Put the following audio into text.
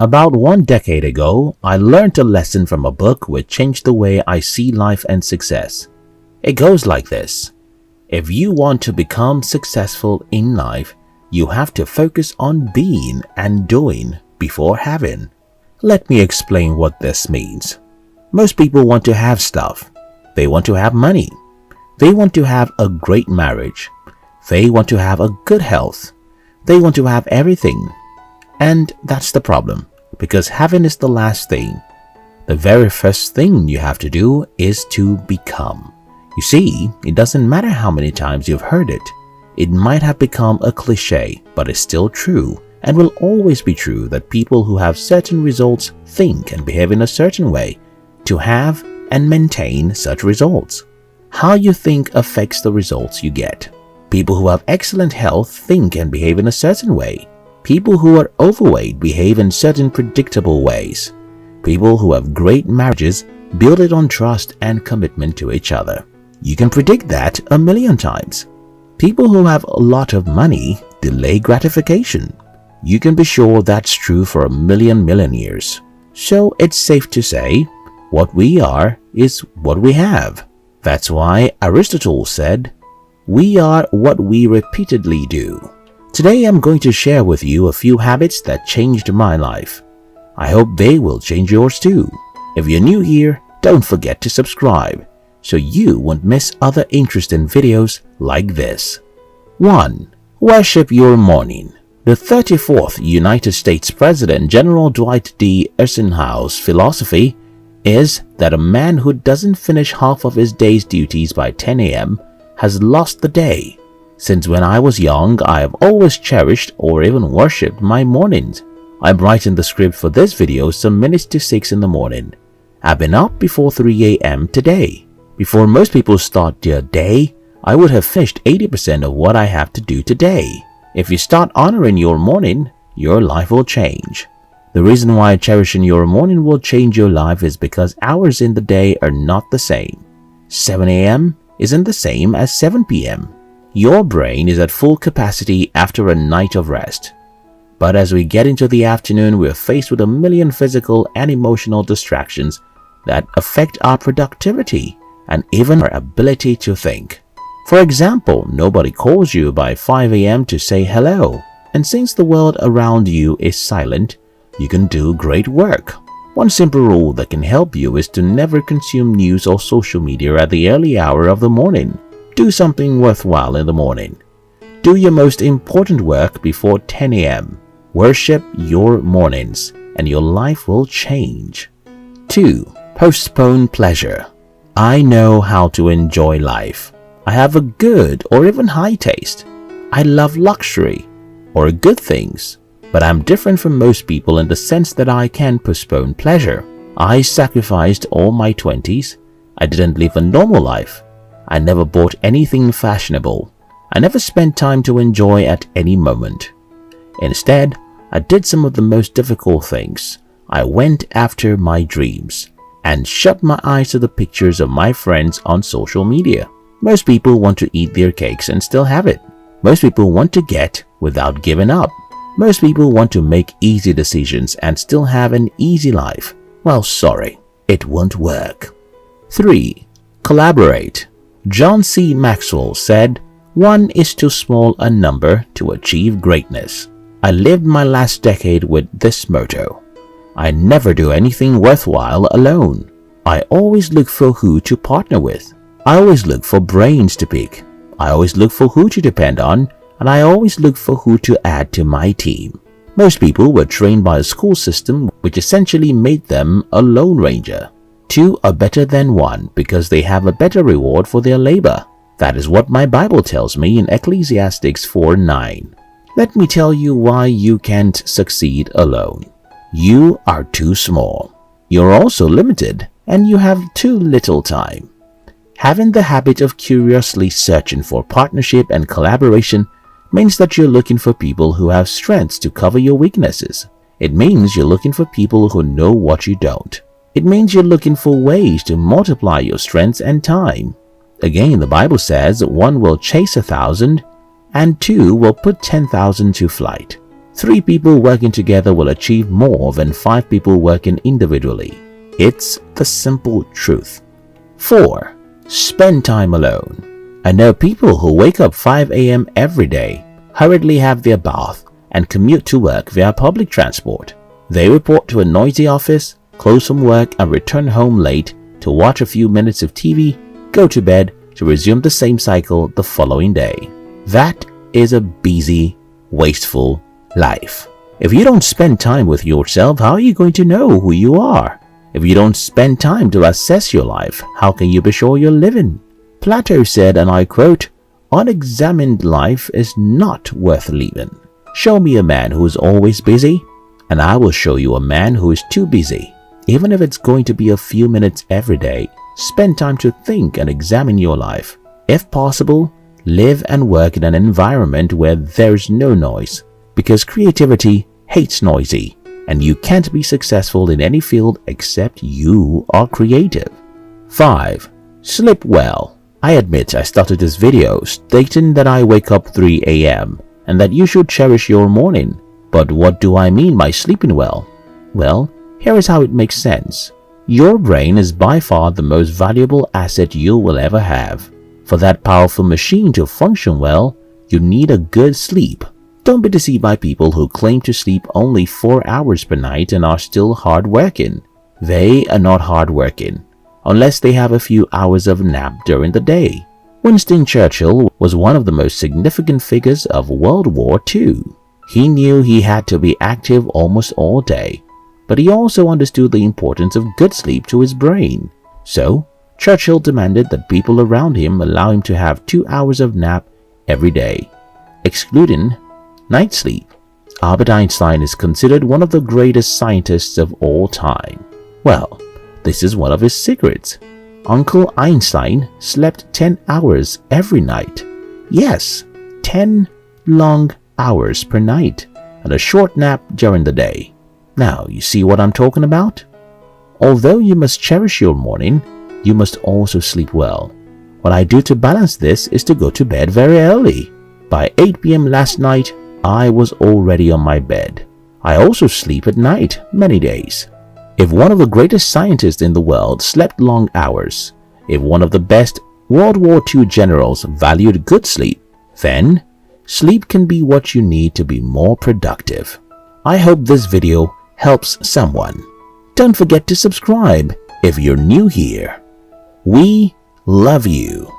About 1 decade ago, I learned a lesson from a book which changed the way I see life and success. It goes like this. If you want to become successful in life, you have to focus on being and doing before having. Let me explain what this means. Most people want to have stuff. They want to have money. They want to have a great marriage. They want to have a good health. They want to have everything. And that's the problem, because having is the last thing. The very first thing you have to do is to become. You see, it doesn't matter how many times you've heard it. It might have become a cliche, but it's still true and will always be true that people who have certain results think and behave in a certain way to have and maintain such results. How you think affects the results you get. People who have excellent health think and behave in a certain way. People who are overweight behave in certain predictable ways. People who have great marriages build it on trust and commitment to each other. You can predict that a million times. People who have a lot of money delay gratification. You can be sure that's true for a million millionaires. So it's safe to say, what we are is what we have. That's why Aristotle said, we are what we repeatedly do. Today I'm going to share with you a few habits that changed my life. I hope they will change yours too. If you're new here, don't forget to subscribe so you won't miss other interesting videos like this. 1. Worship your morning. The 34th United States President General Dwight D. Eisenhower's philosophy is that a man who doesn't finish half of his day's duties by 10 a.m. has lost the day. Since when I was young, I have always cherished or even worshipped my mornings. I'm writing the script for this video some minutes to 6 in the morning. I've been up before 3 a.m. today. Before most people start their day, I would have finished 80% of what I have to do today. If you start honoring your morning, your life will change. The reason why cherishing your morning will change your life is because hours in the day are not the same. 7 a.m. isn't the same as 7 p.m. Your brain is at full capacity after a night of rest. But as we get into the afternoon, we're faced with a million physical and emotional distractions that affect our productivity and even our ability to think. For example, nobody calls you by 5 a.m. to say hello, and since the world around you is silent, you can do great work. One simple rule that can help you is to never consume news or social media at the early hour of the morning. Do something worthwhile in the morning. Do your most important work before 10 a.m. Worship your mornings, and your life will change. 2. Postpone pleasure. I know how to enjoy life. I have a good or even high taste. I love luxury or good things. But I'm different from most people in the sense that I can postpone pleasure. I sacrificed all my 20s. I didn't live a normal life. I never bought anything fashionable. I never spent time to enjoy at any moment. Instead, I did some of the most difficult things. I went after my dreams and shut my eyes to the pictures of my friends on social media. Most people want to eat their cakes and still have it. Most people want to get without giving up. Most people want to make easy decisions and still have an easy life. Well, sorry, it won't work. 3. Collaborate. John C. Maxwell said, "One is too small a number to achieve greatness." I lived my last decade with this motto. I never do anything worthwhile alone. I always look for who to partner with. I always look for brains to pick. I always look for who to depend on, and I always look for who to add to my team. Most people were trained by a school system which essentially made them a lone ranger. 2 are better than 1 because they have a better reward for their labor. That is what my Bible tells me in Ecclesiastes 4:9. Let me tell you why you can't succeed alone. You are too small. You're also limited, and you have too little time. Having the habit of curiously searching for partnership and collaboration means that you're looking for people who have strengths to cover your weaknesses. It means you're looking for people who know what you don't. It means you're looking for ways to multiply your strengths and time. Again, the Bible says 1 will chase 1,000 and 2 will put 10,000 to flight. 3 people working together will achieve more than 5 people working individually. It's the simple truth. 4. Spend time alone. I know people who wake up 5 a.m. every day, hurriedly have their bath, and commute to work via public transport. They report to a noisy office, close from work, and return home late to watch a few minutes of TV, go to bed to resume the same cycle the following day. That is a busy, wasteful life. If you don't spend time with yourself, how are you going to know who you are? If you don't spend time to assess your life, how can you be sure you're living? Plato said, and I quote, "Unexamined life is not worth living. Show me a man who is always busy, and I will show you a man who is too busy." Even if it's going to be a few minutes every day, spend time to think and examine your life. If possible, live and work in an environment where there's no noise, because creativity hates noisy, and you can't be successful in any field except you are creative. 5. Sleep well. I admit I started this video stating that I wake up 3 a.m. and that you should cherish your morning. But what do I mean by sleeping well? Well, here is how it makes sense. Your brain is by far the most valuable asset you will ever have. For that powerful machine to function well, you need a good sleep. Don't be deceived by people who claim to sleep only 4 hours per night and are still hard-working. They are not hard-working, unless they have a few hours of nap during the day. Winston Churchill was one of the most significant figures of World War II. He knew he had to be active almost all day, but he also understood the importance of good sleep to his brain. So, Churchill demanded that people around him allow him to have 2 hours of nap every day, excluding night sleep. Albert Einstein is considered one of the greatest scientists of all time. Well, this is one of his secrets. Uncle Einstein slept 10 hours every night. Yes, 10 long hours per night and a short nap during the day. Now, you see what I'm talking about? Although you must cherish your morning, you must also sleep well. What I do to balance this is to go to bed very early. By 8 p.m. last night, I was already on my bed. I also sleep at night many days. If one of the greatest scientists in the world slept long hours, if one of the best World War II generals valued good sleep, then sleep can be what you need to be more productive. I hope this video helps someone. Don't forget to subscribe if you're new here. We love you.